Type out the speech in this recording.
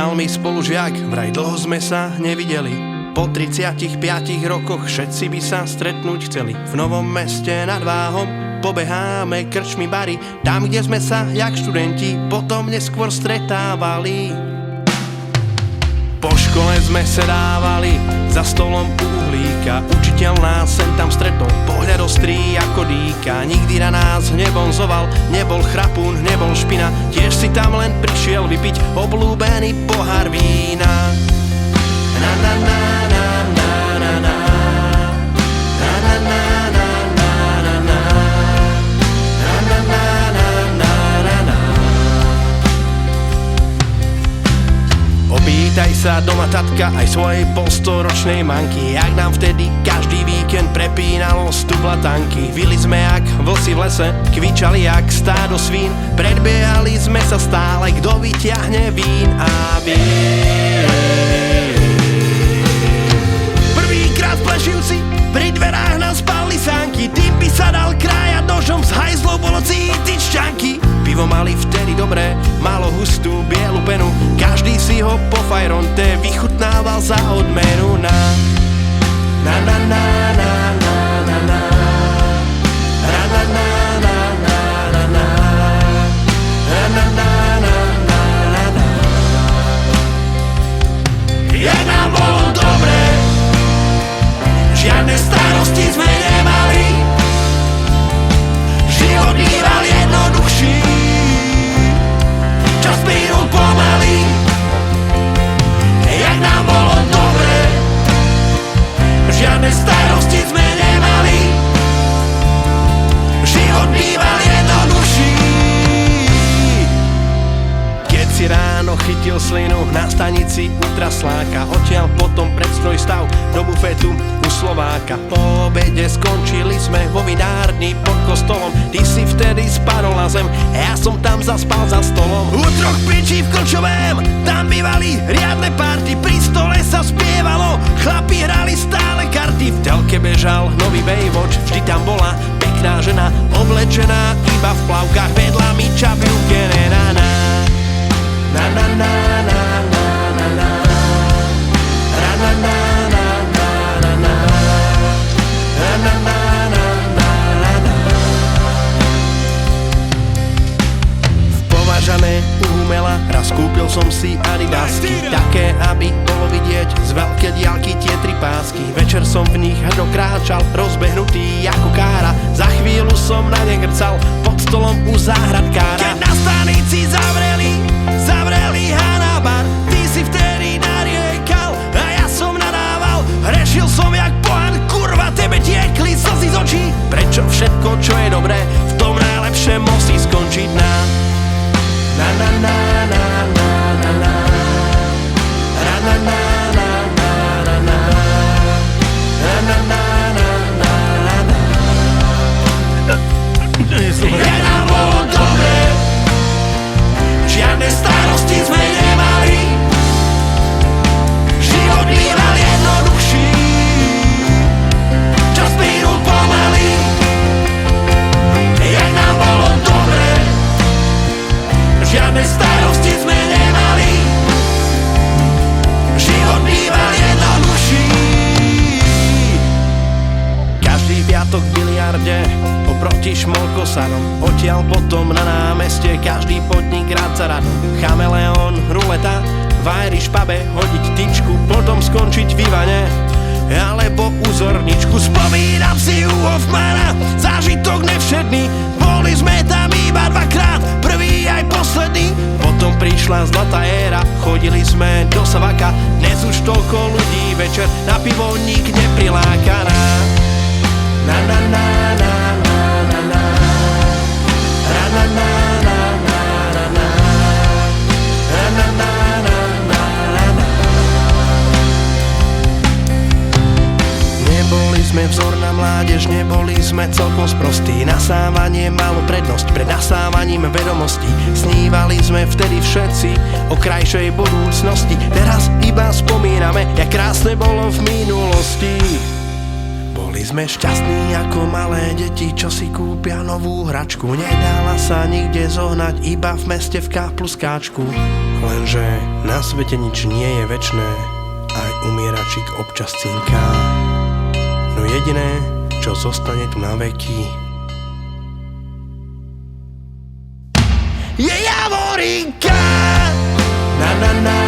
Písal mi spolužiak, vraj dlho sme sa nevideli. Po 35 rokoch všetci by sa stretnúť chceli. V Novom Meste nad Váhom pobeháme krčmi bary, tam, kde sme sa, jak študenti, potom neskôr stretávali. Po škole sme sedávali za stolom uhlíka, učiteľ nás sem tam stretol, pohľad ostrý ako dýka. Nikdy na nás nebonzoval, nebol chrapún, nebol špina, tiež si tam len prišiel vypiť obľúbený pohár vína. Na na na na na na na na na na na na na na na na na. Opýtaj sa doma tatka aj svojej polstoročnej manky, jak nám vtedy každý víkend prepínalo stublatanky. Vili sme jak vlci v lese, kvičali jak stádo svín, predbiehali sme sa stále, kto vyťahne vín a vín. Plešivci, pri dverách nás spali sánky, tým by sa dal krájať nožom, z hajzlov bolo cítiť šťanky. Pivo mali vtedy dobré, malo hustú bielu penu, každý si ho po fajronte vychutnával za odmenu. Na na na na na na na na na na na na na na na na na na. Jak nám bolo dobre, žiadne starosti sme nemali, život býval jednoduchší, čas plynul pomaly. Jak nám bolo dobre, žiadne starosti sme nemali, život býval jednoduchší. Keď si ráno chytil slinu na stanici u Trasláka, odtiaľ potom predstroj stav do bufetu u Slováka. Po obede skončili sme vo vinárni pod kostolom, ty si vtedy spadol na zem, ja som tam zaspal za stolom. U troch pičí v Klčovém, tam bývali riadne party, pri stole sa spievalo, chlapi hrali stále karty. V telke bežal nový Baywatch, vždy tam bola pekná žena, oblečená iba v plavkách, vedľa mi čapivke na na na na na na na na na na na na umela, raz kúpil som si adidasky, také, aby bolo vidieť z veľké diaľky tie tri pásky. Večer som v nich hrdo kráčal, rozbehnutý ako kára, za chvíľu som na ne grcal, pod stolom u záhradkára. Keď na stanici zavreli Hanabar, ty si vtedy nariekal a ja som nadával, hrešil som jak pohan, kurva, tebe tiekli slzy z očí. Prečo všetko, čo je dobré, v tom najlepšie musí skončiť na na na na na na na na na na na na na na. Je nám bolo dobre, žiadne starosti sme nemali, život býval jednoduchší, čas plynul pomaly. Je nám bolo dobre, žiadne starosti sme nemali, život býval jednoduchší. Každý piatok v biliarde oproti Šmolkosanom, odtiaľ potom na námeste každý podnik rád za radom. Chameleon, ruleta, v Irish pube hodiť tyčku, potom skončiť v Ivane alebo u Zorničku. Spomínam si u Hoffmana, zážitok nevšedný, boli sme tam iba dvakrát, prvý aj posledný. Potom prišla zlatá éra, chodili sme do Savaka, dnes už toľko ľudí večer na pivo nik nepriláka. Na na na na na na na na na na na na na na na na na. Neboli sme vzor na mládež, neboli sme celkom sprostí, nasávanie malo prednosť pred nasávaním vedomostí. Snívali sme vtedy všetci o krajšej budúcnosti, teraz iba spomíname, jak krásne bolo v minulosti. Boli sme šťastní ako malé deti, čo si kúpia novú hračku. Nedala sa nikde zohnať, iba v meste v K plus Káčku. Lenže na svete nič nie je večné, aj umieračik občas cinká. No jediné, čo zostane tu na veky, je Javorinka. Na na na